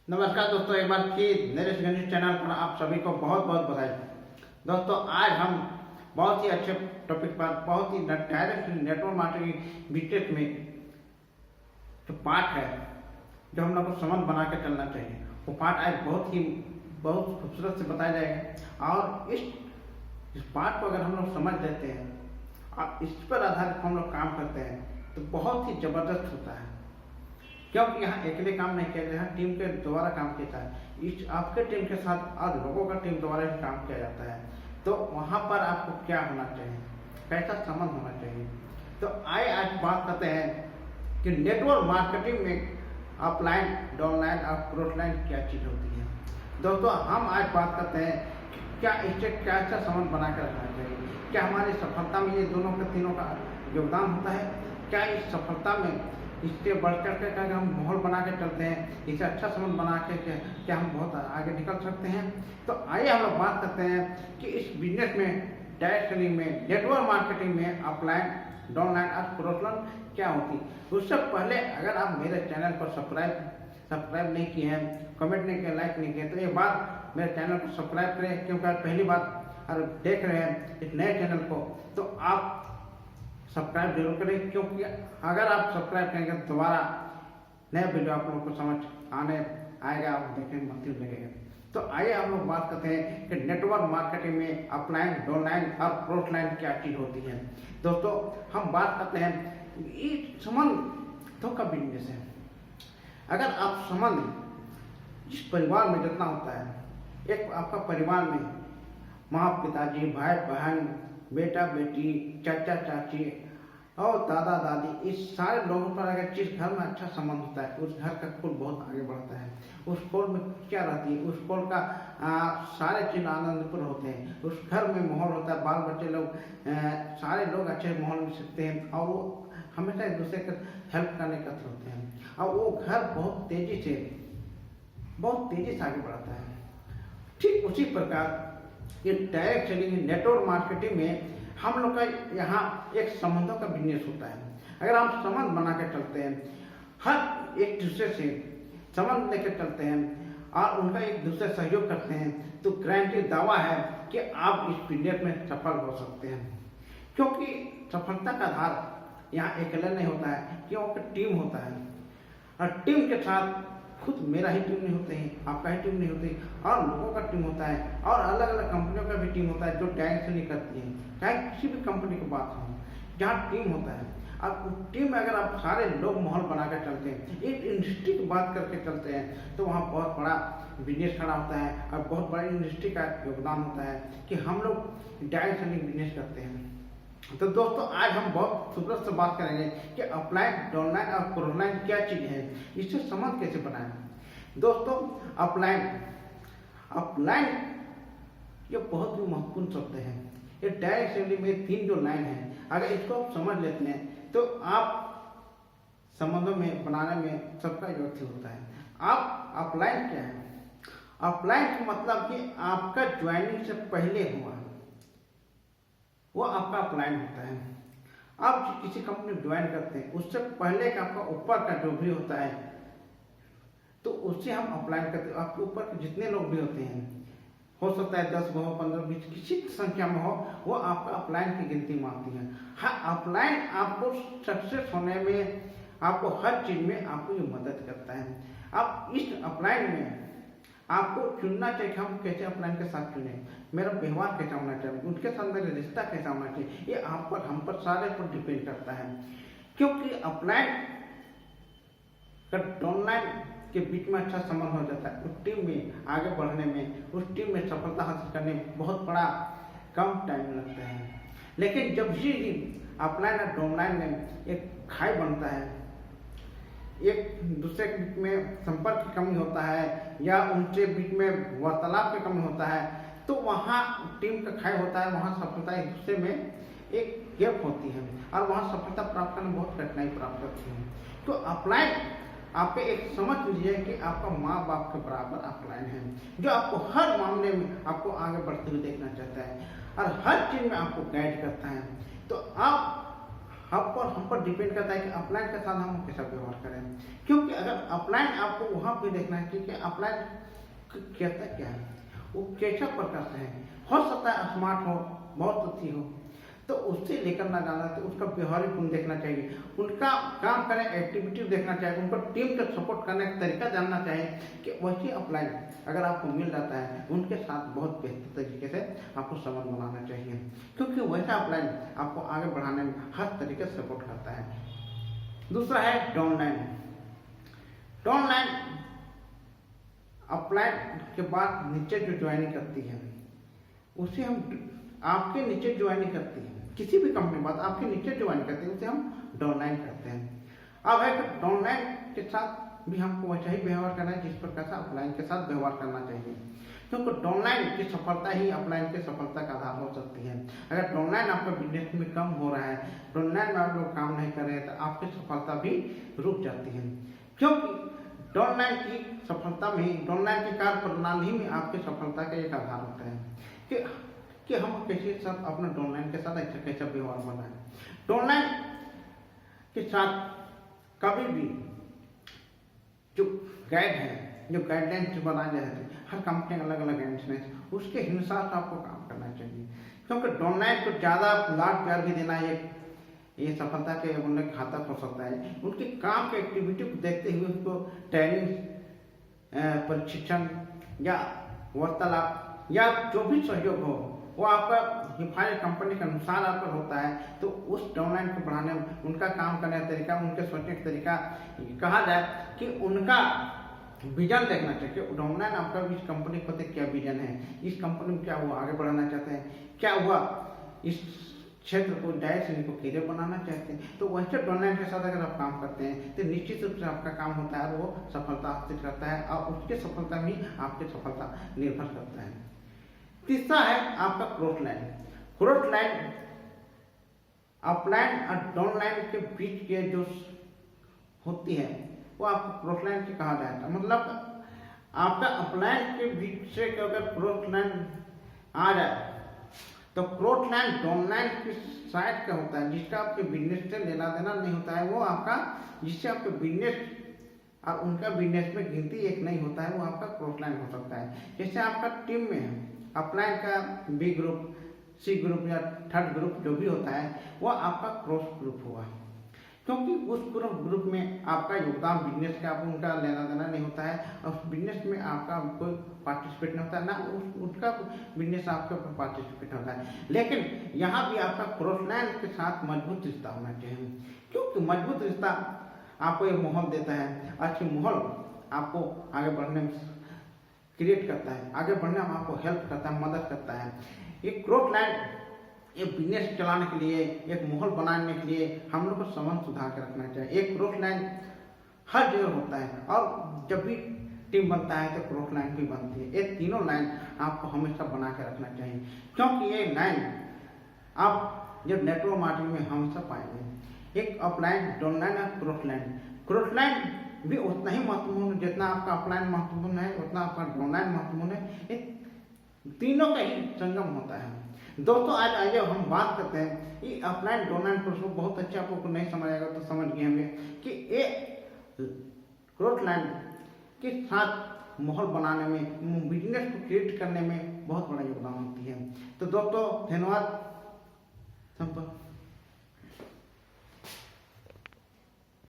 नमस्कार दोस्तों, एक बार फिर नरेश गणेश चैनल पर आप सभी को बहुत बहुत बधाई। दोस्तों, आज हम बहुत ही अच्छे टॉपिक पर बहुत ही डायरेक्ट नेटवर्क मार्केटिंग बिजनेस में जो पार्ट है, जो हम लोग को समझ बना के चलना चाहिए, वो पार्ट आज बहुत खूबसूरत से बताया जाएगा। और इस पार्ट को अगर हम लोग समझ लेते हैं और इस पर आधारित हम लोग काम करते हैं तो बहुत ही ज़बरदस्त होता है। क्योंकि यहाँ अकेले काम नहीं किया जाता है, टीम के द्वारा काम किया जाता है। इस आपके टीम के साथ और लोगों का टीम द्वारा काम किया जाता है। तो वहाँ पर आपको क्या होना चाहिए, कैसा संबंध होना चाहिए। तो आइए आज बात करते हैं कि नेटवर्क मार्केटिंग में ऑफलाइन, डाउनलाइन और क्रॉसलाइन क्या चीज़ होती है। दोस्तों, हम आज बात करते हैं कि क्या इससे कैसा संबंध बना कर रखना चाहिए, क्या हमारी सफलता में ये दोनों का तीनों का योगदान होता है, क्या इस सफलता में इससे बढ़ चढ़ कर अगर हम माहौल बना के चलते हैं, इसे अच्छा संबंध बना के क्या हम बहुत आगे निकल सकते हैं। तो आइए हम लोग बात करते हैं कि इस बिजनेस में, डायरेक्ट सेलिंग में, नेटवर्क मार्केटिंग में ऑफलाइन, डाउनलाइन और क्रॉसलाइन क्या होती है। उससे पहले अगर आप मेरे चैनल पर सब्सक्राइब नहीं किए हैं, कमेंट नहीं किया, लाइक नहीं किए, तो ये बात मेरे चैनल को सब्सक्राइब करें। क्योंकि आप पहली बार अगर देख रहे हैं इस नए चैनल को, तो आप सब्सक्राइब जरूर करें। क्योंकि अगर आप सब्सक्राइब करेंगे तो दोबारा नया वीडियो आप लोगों को समझ आने आएगा, आप देखने में मज़े लगेगा। तो आइए हम लोग बात करते हैं कि नेटवर्क मार्केटिंग में ऑफलाइन, डाउनलाइन और क्रॉसलाइन क्या चीज़ होती है। दोस्तों, हम बात करते हैं ये संबंधों का बिजनेस है। अगर आप संबंध इस परिवार में जितना होता है, एक आपका परिवार में माँ पिताजी, भाई बहन, बेटा बेटी, चाचा चाची और दादा दादी, इस सारे लोगों पर अगर जिस घर में अच्छा संबंध होता है, उस घर का कुल बहुत आगे बढ़ता है। उस कुल में क्या रहती है, उस कुल का सारे चीज आनंदपूर्ण होते हैं। उस घर में माहौल होता है, बाल बच्चे लोग सारे लोग अच्छे माहौल में सीखते हैं और वो हमेशा एक दूसरे का हेल्प करने का होते हैं। और वो घर बहुत तेजी से आगे बढ़ता है। ठीक उसी प्रकार ये डायरेक्ट सेलिंग, नेटवर्क मार्केटिंग में हम लोग का यहाँ एक संबंधों का बिजनेस होता है। अगर हम संबंध बना के चलते हैं, हर एक दूसरे से संबंध लेकर चलते हैं और उनका एक दूसरे सहयोग करते हैं, तो गारंटी दावा है कि आप इस बिजनेस में सफल हो सकते हैं। क्योंकि सफलता का आधार यहाँ अकेले नहीं होता है, क्योंकि टीम होता है। और टीम के साथ खुद मेरा ही टीम नहीं होते हैं, आपका ही टीम नहीं होती, और लोगों का टीम होता है, और अलग अलग कंपनियों का भी टीम होता है जो डायरेक्ट सेलिंग करती है। चाहे किसी भी कंपनी की बात हो, जहाँ टीम होता है, अब टीम में अगर आप सारे लोग माहौल बना कर चलते हैं, एक इंडस्ट्री की बात करके चलते हैं, तो वहाँ बहुत बड़ा बिजनेस खड़ा होता है और बहुत बड़ी इंडस्ट्री का योगदान होता है कि हम लोग डायरेक्ट सेलिंग बिजनेस करते हैं। तो दोस्तों, आज हम बहुत खूबसूरत से बात करेंगे कि ऑफलाइन, डाउनलाइन और क्रॉसलाइन क्या चीज़ है, इससे संबंध कैसे बनाएं। दोस्तों, ऑफलाइन ये बहुत ही महत्वपूर्ण शब्द है। ये डायरेक्ट सेलिंग में 3 जो लाइन है, अगर इसको आप समझ लेते हैं तो आप संबंधों में बनाने में सबका योगदान होता है। आप ऑफलाइन क्या है? ऑफलाइन का मतलब कि आपका ज्वाइनिंग से पहले हुआ, वो आपका ऑफलाइन होता है। आप किसी कंपनी में ज्वाइन करते हैं, उससे पहले का आपका ऊपर का जो भी होता है, तो उससे हम ऑफलाइन करते हैं। आपके ऊपर के जितने लोग भी होते हैं, हो सकता है 10 हो, 15, 20, किसी संख्या में हो, वो आपका ऑफलाइन की गिनती में आती है। हाँ, ऑफलाइन आपको सक्सेस होने में, आपको हर चीज में आपको ये मदद करता है। आप इस ऑफलाइन में आपको चुनना चाहिए कि हम कैसे ऑफलाइन के साथ चुने, मेरा व्यवहार कैसा होना चाहिए, उनके साथ मेरा रिश्ता कैसा होना चाहिए, ये आप पर, हम पर, सारे पर डिपेंड करता है। क्योंकि ऑफलाइन का डाउनलाइन के बीच में अच्छा संबंध हो जाता है, उस टीम में आगे बढ़ने में, उस टीम में सफलता हासिल करने में बहुत बड़ा कम टाइम लगता है। लेकिन जब भी ऑफलाइन और डाउनलाइन में एक खाई बनता है, एक दूसरे के बीच में संपर्क की कमी होता है या उनके बीच में वार्तालाप की कमी होता है, तो वहाँ टीम का खाई होता है, वहाँ सफलता एक दूसरे में एक गैप होती है और वहाँ सफलता प्राप्त करने में बहुत कठिनाई प्राप्त होती है। तो ऑफलाइन आप एक समझ लीजिए कि आपका माँ बाप के बराबर ऑफलाइन है, जो आपको हर मामले में आपको आगे बढ़ते हुए देखना चाहता है और हर चीज में आपको गाइड करता है। तो आप आप पर हम पर डिपेंड करता है कि अपलाइन के साथ हम कैसा व्यवहार करें। क्योंकि अगर अपलाइन आपको वहाँ पे देखना है कि अपलाइन कहता क्या है, वो कैसा प्रकार से है, हो सकता है स्मार्ट हो, बहुत अच्छी हो, तो उससे लेकर ना जाना, तो उसका व्यवहारिक गुण देखना चाहिए, उनका काम करने एक्टिविटी देखना चाहिए, उनको टीम का सपोर्ट करने का तरीका जानना चाहिए कि वैसे अपलाइन अगर आपको मिल जाता है उनके साथ बहुत बेहतर तरीके से आपको संबंध बनाना चाहिए, क्योंकि वैसा अपलाइन आपको आगे बढ़ाने में हर तरीके से सपोर्ट करता है। दूसरा है डाउनलाइन। डाउनलाइन अपलाइन के बाद नीचे जो ज्वाइनिंग करती है उसे हम आपके नीचे ज्वाइनिंग करती है, किसी भी कंपनी बात आपके नीचे ज्वाइन करते हैं उसे हम डाउनलाइन करते हैं। अब है कि डाउनलाइन के साथ भी हमको वैसा ही व्यवहार करना है जिस प्रकार से अपलाइन के साथ व्यवहार करना चाहिए, क्योंकि डाउनलाइन की सफलता ही अपलाइन की सफलता का आधार हो सकती है। अगर डाउनलाइन आपका बिजनेस में कम हो रहा है, डाउनलाइन में आप लोग काम नहीं कर रहे हैं, तो आपकी सफलता भी रुक जाती है, क्योंकि डाउनलाइन की सफलता में, डाउनलाइन की कार्य प्रणाली में आपकी सफलता का एक आधार होता है कि हम कैसे साथ अपना डाउनलाइन के साथ अच्छा कैसा व्यवहार बनाएं। डाउनलाइन के साथ कभी भी जो गाइड है, जो गाइडलाइंस बनाए जाते हैं, हर कंपनी अलग अलग गाइडलाइंस, उसके हिसाब से आपको काम करना चाहिए, क्योंकि डाउनलाइन को ज़्यादा लाड प्यार भी देना ये सफलता के उन्हें घातक हो सकता है। उनके काम के एक्टिविटी को देखते हुए उसको ट्रेनिंग, प्रशिक्षण या वार्तालाप या जो भी सहयोग हो वो आपका हिफाजत कंपनी के अनुसार आप पर होता है, तो उस डाउनलाइन को बढ़ाने में उनका काम करने का तरीका, उनके सोचने का तरीका, कहा जाए कि उनका विजन देखना चाहिए कि डाउनलाइन आपका इस कंपनी को क्या विजन है, इस कंपनी में क्या वो आगे बढ़ाना चाहते हैं, क्या हुआ इस क्षेत्र को डायरेक्ट इनको कैरियर बनाना चाहते हैं। तो वैसे डाउनलाइन के साथ अगर आप काम करते हैं तो निश्चित रूप से आपका काम होता है और वो सफलता हासिल करता है और उसकी सफलता में आपकी सफलता निर्भर करता है। तीसरा है आपका cross line. Cross line upline और डाउनलाइन के बीच के जो होती है वो आपको क्रॉस लाइन से कहा जाता है। मतलब आपका अपलाइन के बीच से अगर क्रॉस लाइन आ जाए तो क्रॉस लाइन डाउनलाइन की साइड का होता है, जिसका आपके बिजनेस से लेना देना नहीं होता है, वो आपका जिससे आपके बिजनेस और उनका बिजनेस में गिनती एक नहीं होता है, वो आपका क्रॉस लाइन हो सकता है। जैसे आपका टीम में है अपलाइन का बी ग्रुप, सी ग्रुप या थर्ड ग्रुप जो भी होता है वो आपका क्रॉस ग्रुप हुआ, क्योंकि उस ग्रुप में आपका योगदान बिजनेस का उनका लेना देना नहीं होता है और बिजनेस में आपका कोई पार्टिसिपेट नहीं होता है, ना उनका बिजनेस आपके ऊपर पार्टिसिपेट होता है। लेकिन यहाँ भी आपका क्रॉस लाइन के साथ मजबूत रिश्ता होना चाहिए, क्योंकि मजबूत रिश्ता आपको एक माहौल देता है, अच्छी माहौल आपको आगे बढ़ने में क्रिएट करता है, आगे बढ़ने में आपको हेल्प करता है, मदद करता है। एक क्रॉस लाइन एक बिजनेस चलाने के लिए, एक माहौल बनाने के लिए हम लोग को संबंध सुधार कर रखना चाहिए। एक क्रॉस लाइन हर जगह होता है और जब भी टीम बनता है तो क्रॉस लाइन भी बनती है। ये तीनों लाइन आपको हमेशा बना के रखना चाहिए, क्योंकि ये लाइन आप जब नेटवर्क मार्केटिंग में हमेशा पाएंगे। एक अपलाइन, डाउनलाइन और क्रॉस लाइन। क्रॉस लाइन भी उतना ही महत्वपूर्ण जितना आपका अपलाइन महत्वपूर्ण है, उतना आपका डाउनलाइन महत्वपूर्ण है। ये तीनों का ही संगम होता है। दोस्तों आज आइए हम बात करते हैं कि अपलाइन डाउनलाइन क्रॉस। बहुत अच्छे आपको नहीं समझ आएगा तो समझ गए होंगे कि ये क्रॉस लाइन के साथ माहौल बनाने में, बिजनेस को क्रिएट करने में बहुत बड़ा योगदान होती है। तो दोस्तों धन्यवाद।